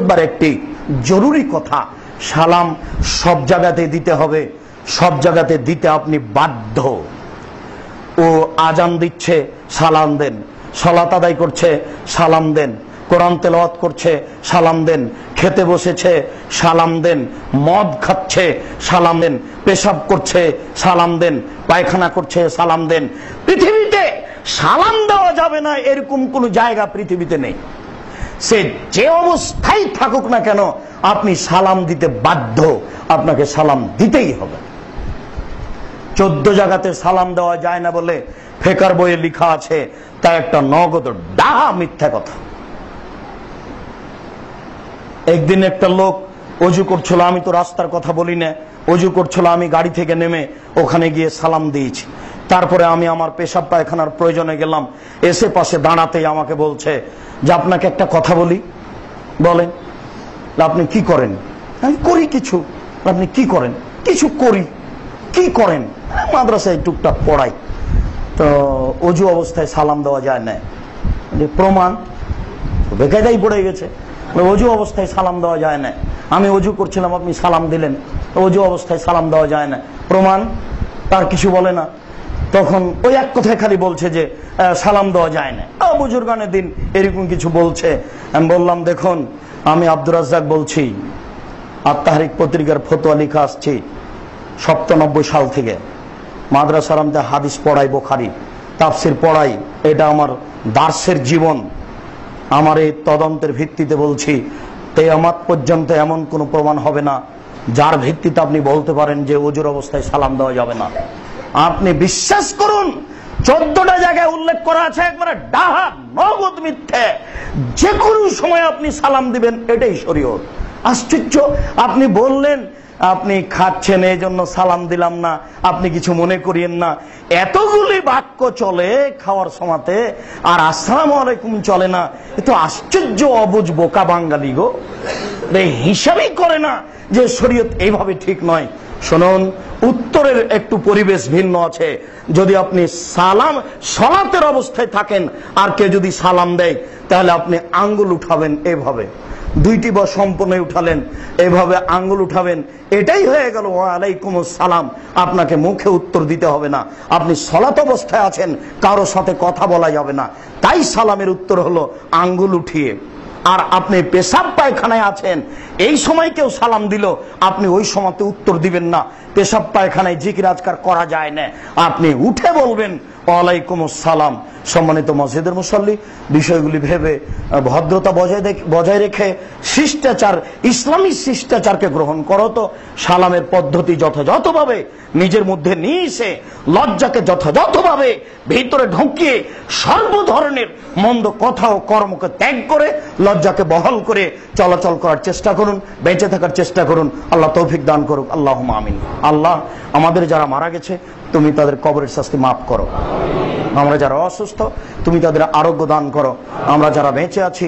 একবার একটি জরুরি কথা, সালাম সব জায়গাতে দিতে হবে, সব জায়গাতে দিতে আপনি বাধ্য। ও আজান দিচ্ছে সালাম দেন, সালাত আদায় করছে সালাম দেন, কোরআন তেলাওয়াত করছে সালাম দেন, খেতে বসেছে সালাম দেন, মদ খাচ্ছে সালাম দেন, পেশাব করছে সালাম দেন, পায়খানা করছে সালাম দেন। পৃথিবীতে সালাম দেওয়া যাবে না এরকম কোন জায়গা পৃথিবীতে নেই। সে যে অবস্থায় থাকুক না কেন আপনি সালাম দিতে বাধ্য, আপনাকে সালাম দিতেই হবে। 14 জায়গাতে সালাম দেওয়া যায় না বলে ফেকার বইয়ে লেখা আছে, তা একটা নগদ ডাহা মিথ্যা কথা। একদিন একটা লোক অজু করছিল, আমি তো রাস্তার কথা বলি না, অজু করছিল, আমি গাড়ি থেকে নেমে ওখানে গিয়ে সালাম দিয়েছি। তারপরে আমি আমার পেশাব পায়খানার প্রয়োজনে গেলাম, এসে পাশে দাঁড়াতেই আমাকে বলছে যে আপনাকে একটা কথা বলি। বলেন। আপনি কি করেন? আমি করি কিছু। আপনি কি করেন? কিছু করি। কি করেন? মাদ্রাসায় টুকটাক পড়াই। তো অজু অবস্থায় সালাম দেওয়া যায় না, প্রমাণ বেকায়দাই পড়ে গেছে। অজু অবস্থায় সালাম দেওয়া যায় না, আমি অজু করছিলাম আপনি সালাম দিলেন, অজু অবস্থায় সালাম দেওয়া যায় না, প্রমাণ। তার কিছু বলে না, তখন ওই এক কথায় খালি বলছে যে সালাম দেওয়া যায় না। বুজুর্গানের দিন এরকম কিছু বলছে। আমি বললাম দেখুন, আমি আব্দুর রাজ্জাক বলছি, আত-তাহরিক পত্রিকার ফতোয়া লিখা আসছি 97 সাল থেকে, মাদ্রাসার মধ্যে হাদিস পড়াই, বুখারী তাফসির পড়াই, এটা আমার দার্সের জীবন। আমার এই তদন্তের ভিত্তিতে বলছি, কিয়ামত পর্যন্ত এমন কোন প্রমাণ হবে না যার ভিত্তিতে আপনি বলতে পারেন যে ওজুর অবস্থায় সালাম দেওয়া যাবে না। আপনি বিশ্বাস করুন, 14টা জায়গায় উল্লেখ করা আছে, একবারে ডাহা নগদ মিথ্যে। যে কোনো সময় আপনি সালাম দিবেন, এটাই শরীয়ত। আশ্চর্য, আপনি বললেন আপনি খাচ্ছেন এই জন্য সালাম দিলাম না, আপনি কিছু মনে করিয়েন না। এতগুলি বাক্য চলে খাওয়ার সময়তে, আর আসসালামু আলাইকুম চলে না। এ তো আশ্চর্য অবুঝ বোকা বাঙালি গো, হিসাবই করে না যে শরীয়ত এইভাবে ঠিক নয়। শুনুন, উত্তরের একটু পরিবেশ ভিন্ন আছে। যদি আপনি সালাম সালাতের অবস্থায় থাকেন আর কেউ যদি সালাম দেয়, তাহলে আপনি আঙ্গুল উঠাবেন এভাবে, দুইটি বা সম্পূর্ণ উঠালেন, এভাবে আঙ্গুল উঠাবেন, এটাই হয়ে গেল ওয়ালাইকুমুস সালাম। আপনাকে মুখে উত্তর দিতে হবে না। আপনি সালাত অবস্থায় আছেন, কারো সাথে কথা বলা যাবে না, তাই সালামের উত্তর হলো আঙ্গুল উঠিয়ে। আর আপনি পেশাব পায়খানায় আছেন, এই সময় কেউ সালাম দিল, আপনি ওই সময়তে উত্তর দিবেন না। পেশাব পায়খানায় জিকির আজকার করা যায় না, আপনি উঠে বলবেন ওয়ালাইকুমুস সালাম। সম্মানিত মসজিদের মুসল্লি, বিষয়গুলি ভেবে ভদ্রতা বজায় রেখে শিষ্টাচার, ইসলামী শিষ্টাচারকে গ্রহণ করো। তো সালামের পদ্ধতি যথাযথভাবে নিজের মধ্যে নিয়ে এসে, লজ্জাকে যথাযথভাবে ভিতরে ঢুকিয়ে, সর্ব ধরনের মন্দ কথা ও কর্মকে ত্যাগ করে, লজ্জাকে বহাল করে চলাচল করার চেষ্টা করুন, বেঁচে থাকার চেষ্টা করুন। আল্লাহ তৌফিক দান করুক, আল্লাহুম্মা আমিন। আল্লাহ, আমাদের যারা মারা গেছে তুমি তাদের কবরের শাস্তি মাফ করো। আমরা যারা অসুস্থ তুমি তাদের আরোগ্য দান করো। আমরা যারা বেঁচে আছি